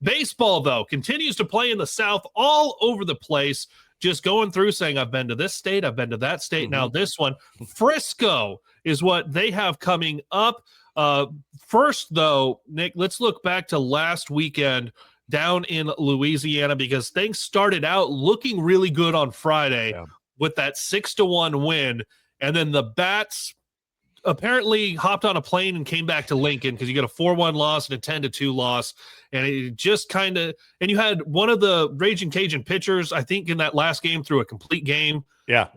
Baseball, though, continues to play in the South all over the place. Just going through saying, I've been to this state, I've been to that state. Now this one, Frisco is what they have coming up. First, though, Nick, let's look back to last weekend down in Louisiana, because things started out looking really good on Friday with that 6-1 win. And then the Bats apparently hopped on a plane and came back to Lincoln, because you got a 4-1 loss and a 10-2 loss. And it just kind of, and you had one of the Raging Cajun pitchers, I think, in that last game through a complete game. Yeah.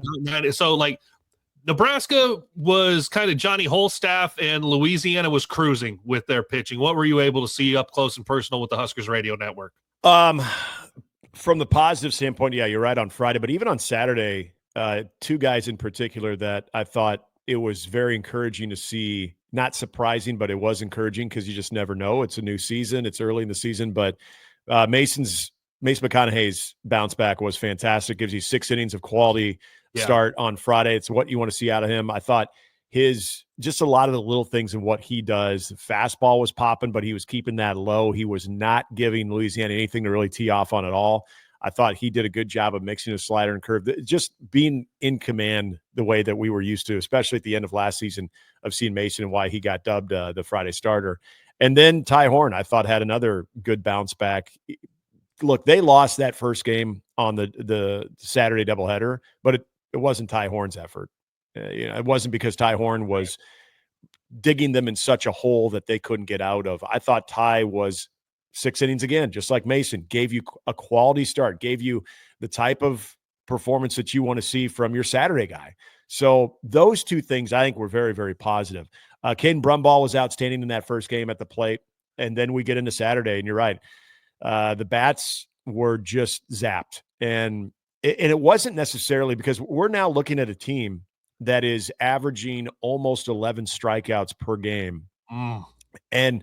So, like, Nebraska was kind of Johnny Holstaff, and Louisiana was cruising with their pitching. What were you able to see up close and personal with the Huskers Radio Network? From the positive standpoint, yeah, you're right on Friday. But even on Saturday, two guys in particular that I thought it was very encouraging to see. Not surprising, but it was encouraging, because you just never know. It's a new season. It's early in the season. But Mason McConaughey's bounce back was fantastic. Gives you 6 innings of quality start on Friday. It's what you want to see out of him. I thought just a lot of the little things in what he does. The fastball was popping, but he was keeping that low. He was not giving Louisiana anything to really tee off on at all. I thought he did a good job of mixing his slider and curve, just being in command the way that we were used to, especially at the end of last season, of seeing Mason and why he got dubbed the Friday starter. And then Ty Horn, I thought, had another good bounce back. Look, they lost that first game on the Saturday doubleheader, but it wasn't Ty Horn's effort. It wasn't because Ty Horn was digging them in such a hole that they couldn't get out of. I thought Ty was 6 innings again, just like Mason, gave you a quality start, gave you the type of performance that you want to see from your Saturday guy. So those two things, I think, were very, very positive. Caden Brumball was outstanding in that first game at the plate. And then we get into Saturday, and you're right. The Bats were just zapped. And it wasn't necessarily because we're now looking at a team that is averaging almost 11 strikeouts per game. And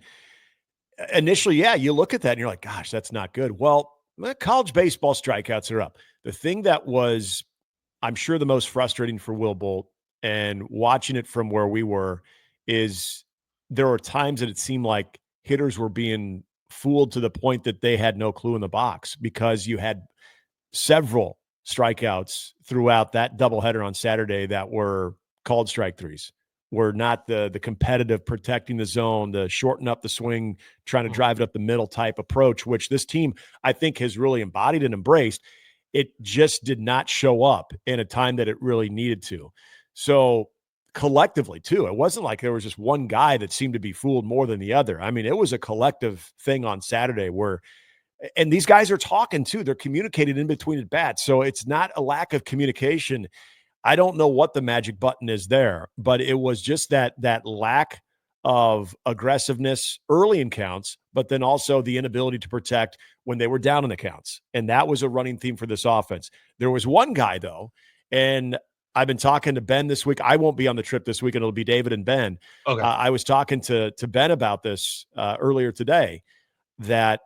initially, you look at that and you're like, gosh, that's not good. Well, college baseball strikeouts are up. The thing that was, I'm sure, the most frustrating for Will Bolt, and watching it from where we were, is there were times that it seemed like hitters were being fooled to the point that they had no clue in the box, because you had several strikeouts throughout that doubleheader on Saturday that were called strike threes. Were not the competitive, protecting the zone, the shorten up the swing, trying to drive it up the middle type approach, which this team, I think, has really embodied and embraced. It just did not show up in a time that it really needed to. So collectively, too, it wasn't like there was just one guy that seemed to be fooled more than the other. I mean, it was a collective thing on Saturday where, and these guys are talking too, they're communicating in between at bats. So it's not a lack of communication. I don't know what the magic button is there, but it was just that lack of aggressiveness early in counts, but then also the inability to protect when they were down in the counts. And that was a running theme for this offense. There was one guy, though, and I've been talking to Ben this week. I won't be on the trip this week, and it'll be David and Ben. Okay. I was talking to Ben about this earlier today, that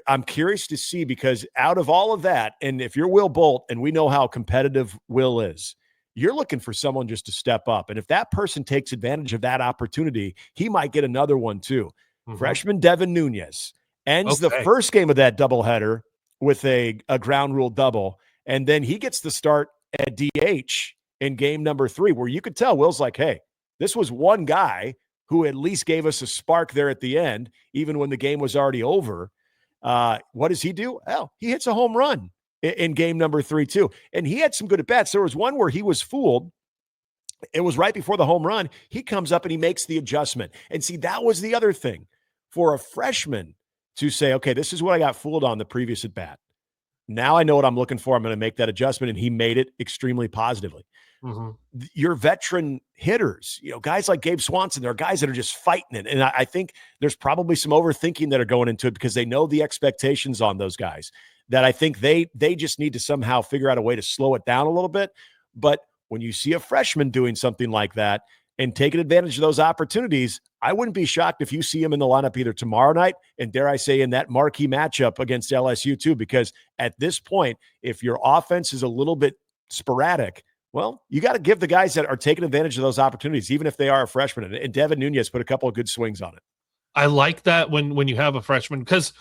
I'm curious to see, because out of all of that, and if you're Will Bolt, and we know how competitive Will is, you're looking for someone just to step up. And if that person takes advantage of that opportunity, he might get another one too. Freshman Devin Nunez ends the first game of that doubleheader with a ground rule double, and then he gets the start at DH in game number 3, where you could tell Will's like, hey, this was one guy who at least gave us a spark there at the end, even when the game was already over. What does he do? Well, he hits a home run in game number 3 too. And he had some good at-bats. There was one where he was fooled. It was right before the home run. He comes up and he makes the adjustment. And see, that was the other thing for a freshman to say, okay, this is what I got fooled on the previous at-bat. Now I know what I'm looking for. I'm going to make that adjustment. And he made it extremely positively. Your veteran hitters, guys like Gabe Swanson, there are guys that are just fighting it. And I think there's probably some overthinking that are going into it, because they know the expectations on those guys, that I think they just need to somehow figure out a way to slow it down a little bit. But when you see a freshman doing something like that and taking advantage of those opportunities, I wouldn't be shocked if you see him in the lineup either tomorrow night, and dare I say in that marquee matchup against LSU too, because at this point, if your offense is a little bit sporadic, well, you got to give the guys that are taking advantage of those opportunities, even if they are a freshman. And Devin Nunez put a couple of good swings on it. I like that when you have a freshman, because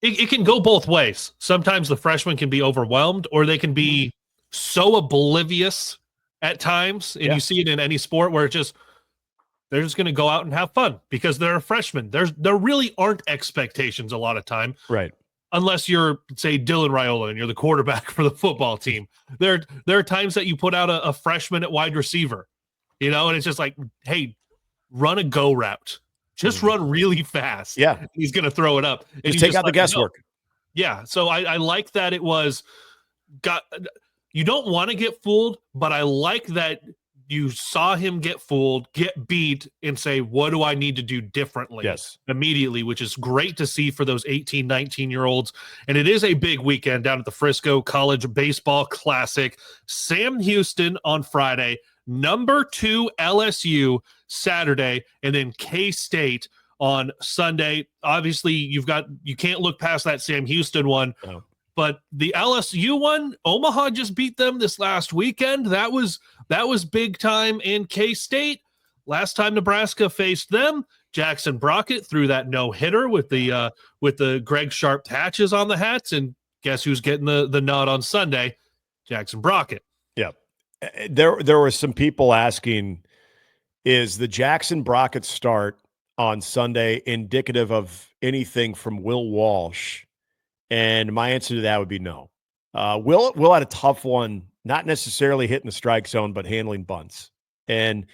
it can go both ways. Sometimes the freshmen can be overwhelmed, or they can be so oblivious at times, and you see it in any sport where they're just going to go out and have fun because they're a freshman. There really aren't expectations a lot of time, right? Unless you're, say, Dylan Raiola and you're the quarterback for the football team. There are times that you put out a freshman at wide receiver, and it's just like, hey, run a go route. Just run really fast. Yeah. He's going to throw it up. And just take out the guesswork. Yeah. So I like that it was you don't want to get fooled, but I like that you saw him get fooled, get beat, and say, what do I need to do differently? Yes. Immediately, which is great to see for those 18, 19-year-olds. And it is a big weekend down at the Frisco College Baseball Classic. Sam Houston on Friday, number 2 LSU Saturday, and then K-State on Sunday. Obviously, you can't look past that Sam Houston one. No. But the LSU one, Omaha just beat them this last weekend. That was big time. And K-State, last time Nebraska faced them, Jackson Brockett threw that no-hitter with the Greg Sharp patches on the hats. And guess who's getting the nod on Sunday? Jackson Brockett. Yeah. There were some people asking, is the Jackson Brockett start on Sunday indicative of anything from Will Walsh? And my answer to that would be no. Will had a tough one, not necessarily hitting the strike zone, but handling bunts. And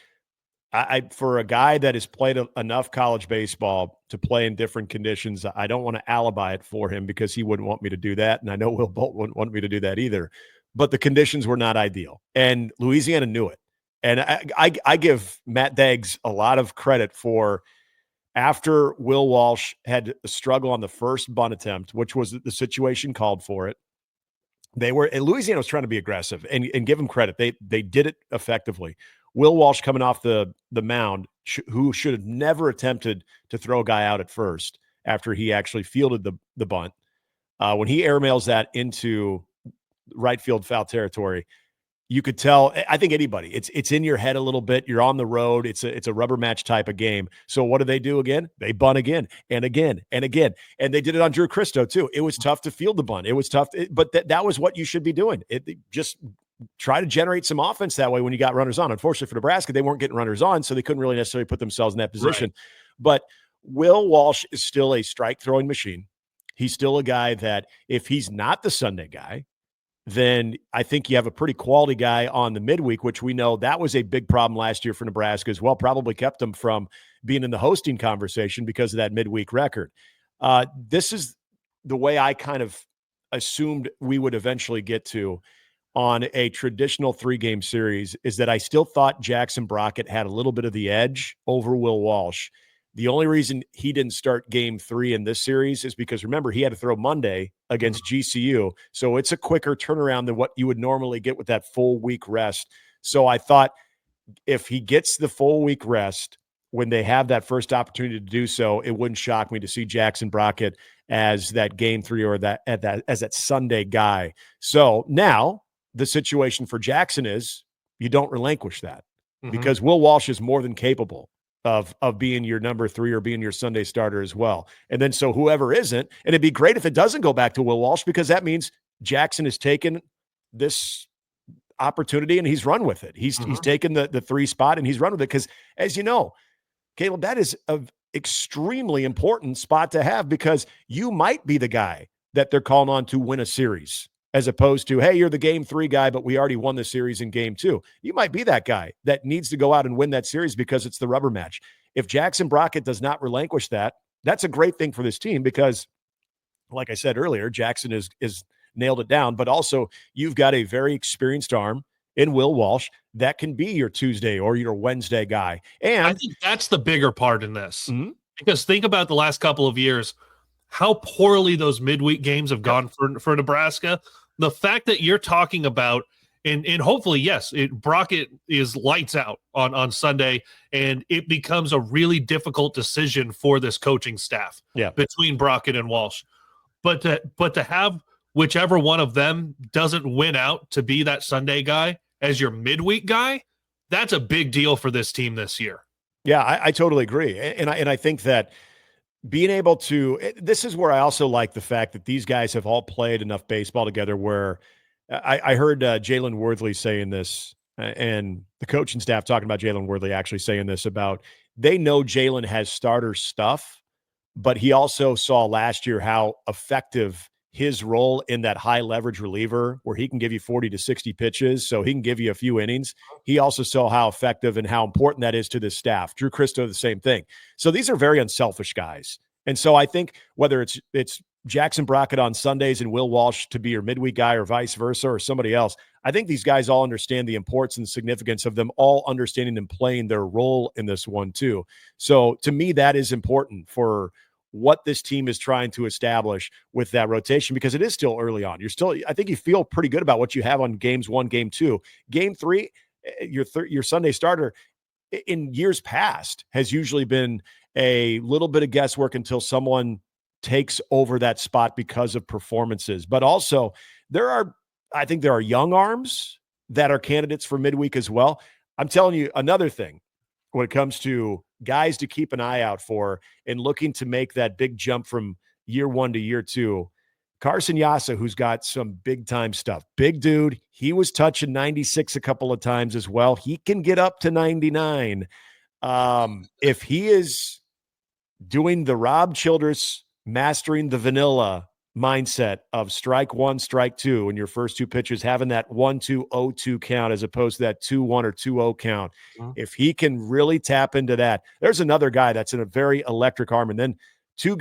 I for a guy that has played enough college baseball to play in different conditions, I don't want to alibi it for him because he wouldn't want me to do that. And I know Will Bolt wouldn't want me to do that either. But the conditions were not ideal. And Louisiana knew it. And I give Matt Deggs a lot of credit for, after Will Walsh had a struggle on the first bunt attempt, which was the situation called for it, Louisiana was trying to be aggressive and give him credit. They did it effectively. Will Walsh coming off the mound, who should have never attempted to throw a guy out at first after he actually fielded the bunt. When he airmails that into right field foul territory, you could tell, I think anybody, it's in your head a little bit. You're on the road. It's a rubber match type of game. So what do again? They bunt again and again and again. And they did it on Drew Christo too. It was tough to field the bunt. It was tough, but that was what you should be doing. Just try to generate some offense that way when you got runners on. Unfortunately for Nebraska, they weren't getting runners on, so they couldn't really necessarily put themselves in that position. Right. But Will Walsh is still a strike throwing machine. He's still a guy that if he's not the Sunday guy, then I think you have a pretty quality guy on the midweek, which we know that was a big problem last year for Nebraska as well. Probably kept them from being in the hosting conversation because of that midweek record. This is the way I kind of assumed we would eventually get to on a traditional 3-game series, is that I still thought Jackson Brockett had a little bit of the edge over Will Walsh. The only reason he didn't start game 3 in this series is because, remember, he had to throw Monday against GCU. So it's a quicker turnaround than what you would normally get with that full week rest. So I thought if he gets the full week rest when they have that first opportunity to do so, it wouldn't shock me to see Jackson Brockett as that game 3 or as that Sunday guy. So now the situation for Jackson is you don't relinquish that because Will Walsh is more than capable of being your number 3 or being your Sunday starter as well. And then so whoever isn't, and it'd be great if it doesn't go back to Will Walsh, because that means Jackson has taken this opportunity and he's run with it. He's taken the 3 spot and he's run with it. Because as you know, Caleb, that is an extremely important spot to have, because you might be the guy that they're calling on to win a series, as opposed to, hey, you're the game 3 guy, but we already won the series in game 2. You might be that guy that needs to go out and win that series because it's the rubber match. If Jackson Brockett does not relinquish that, that's a great thing for this team because, like I said earlier, Jackson is nailed it down, but also you've got a very experienced arm in Will Walsh that can be your Tuesday or your Wednesday guy. And I think that's the bigger part in this, because think about the last couple of years, how poorly those midweek games have gone for Nebraska. The fact that you're talking about, and hopefully, yes, Brockett is lights out on Sunday, and it becomes a really difficult decision for this coaching staff between Brockett and Walsh. But to have whichever one of them doesn't win out to be that Sunday guy as your midweek guy, that's a big deal for this team this year. Yeah, I totally agree. And I think that being able to, this is where I also like the fact that these guys have all played enough baseball together where I heard Jalen Worthley saying this, and the coaching staff talking about Jalen Worthley actually saying this about they know Jalen has starter stuff, but he also saw last year how effective his role in that high leverage reliever where he can give you 40 to 60 pitches, so he can give you a few innings. He also saw how effective and how important that is to the staff. Drew Christo, the same thing. So these are very unselfish guys. And so I think whether it's Jackson Brockett on Sundays and Will Walsh to be your midweek guy or vice versa or somebody else, I think these guys all understand the importance and significance of them all understanding and playing their role in this one too. So to me, that is important for what this team is trying to establish with that rotation, because it is still early on. I think you feel pretty good about what you have on games 1, game 2. Game 3, your Sunday starter in years past has usually been a little bit of guesswork until someone takes over that spot because of performances. But also I think there are young arms that are candidates for midweek as well. I'm telling you another thing when it comes to guys to keep an eye out for and looking to make that big jump from year 1 to year 2. Carson Yassa, who's got some big time stuff. Big dude. He was touching 96 a couple of times as well. He can get up to 99. If he is doing the Rob Childress mastering the vanilla mindset of strike 1, strike 2, and your first 2 pitches having that 1-2, 0-2 count as opposed to that 2-1 or 2-0 count. If he can really tap into that, there's another guy that's in a very electric arm. And then 2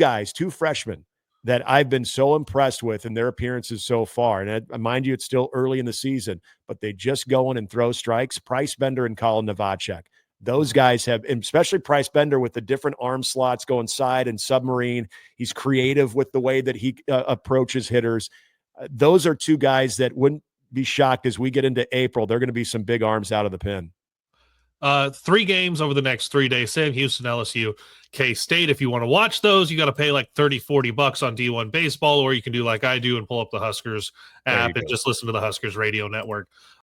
freshmen that I've been so impressed with in their appearances so far. And mind you, it's still early in the season, but they just go in and throw strikes. Price Bender and Colin Novacek. Those guys have, and especially Price Bender with the different arm slots going side and submarine. He's creative with the way that he approaches hitters. Those are 2 guys that wouldn't be shocked as we get into April. They're going to be some big arms out of the pen. 3 games over the next 3 days. Sam Houston, LSU, K-State. If you want to watch those, you got to pay like $30-$40 on D1 baseball, or you can do like I do and pull up the Huskers app and just listen to the Huskers radio network.